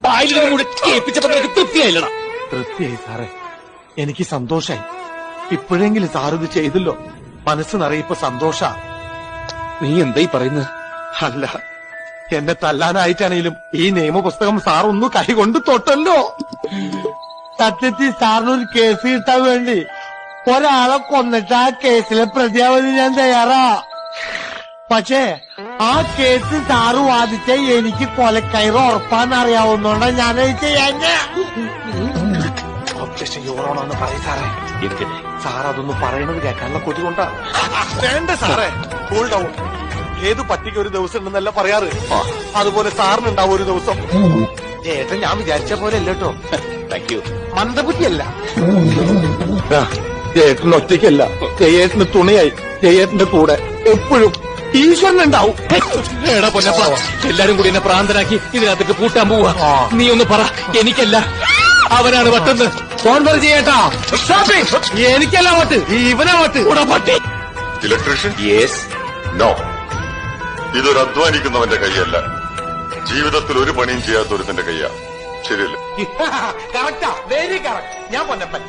വായിലും കൂടി കേൾപ്പിച്ചപ്പോ നിനക്ക് തൃപ്തിയായില്ലടാ. തൃപ്തിയായി സാറേ, എനിക്ക് സന്തോഷായി. ഇപ്പോഴെങ്കിലും സാറിത് ചെയ്തല്ലോ, മനസ്സ് നിറയിപ്പോ സന്തോഷ. നീ എന്തായി പറയുന്നത്? അല്ല, എന്നെ തല്ലാനായിട്ടാണെങ്കിലും ഈ നിയമപുസ്തകം സാർ ഒന്ന് കൈകൊണ്ട് തൊട്ടല്ലോ. സത്യത്തിൽ സാറിനൊരു കേസ് കിട്ടാൻ വേണ്ടി ഒരാളെ കൊന്നിട്ട് ആ കേസിലെ പ്രതിയാവാൻ ഞാൻ തയ്യാറാ. പക്ഷേ ആ കേസ് സാറ് വാദിച്ച എനിക്ക് കൊലക്കയറ് ഉറപ്പാന്നറിയാവുന്നോണ്ടാ ഞാനത് ചെയ്യാൻ. ോണോന്ന് പറയും സാറേ. സാർ അതൊന്ന് പറയണത് കേൾക്കാനുള്ള കൊതി കൊണ്ടാ. വേണ്ട സാറേ, കൂൾ ഡൗൺ. ഏത് പറ്റിക്ക് ഒരു ദിവസം ഉണ്ടെന്നല്ല പറയാറ്, അതുപോലെ സാറിനുണ്ടാവും ഒരു ദിവസം. ചേട്ടൻ ഞാൻ വിചാരിച്ച പോലെ അല്ലേട്ടോ. Thank you. മന്ദബുദ്ധിയല്ല. ചേട്ടന് ഒറ്റയ്ക്കല്ല, ചേട്ടന് തുണയായി ചേട്ടന്റെ കൂടെ എപ്പോഴും ഈശ്വരനുണ്ടാവും. എടാ പൊന്നപ്പ, എല്ലാരും കൂടി എന്നെ പ്രാന്തനാക്കി ഇതിനകത്തേക്ക് പൂട്ടാൻ പോവാ. നീ ഒന്ന് പറ, എനിക്കല്ല അവനാണ് വട്ടെന്ന്. ഫോൺ പറ ചെയ്യട്ടാ. എനിക്കല്ല വട്ട്, ഇവനാ വട്ട്. കൂടെ പട്ടി. ഇലക്ട്രീഷ്യൻ? യെസ്. നോ, ഇതൊരു അധ്വാനിക്കുന്നവന്റെ കൈയല്ല, ജീവിതത്തിൽ ഒരു പണിയും ചെയ്യാത്ത ഒരുത്തന്റെ കൈയാ. ശരിയല്ലേ? Correct, very correct. ഞാൻ പൊന്നപ്പൻ.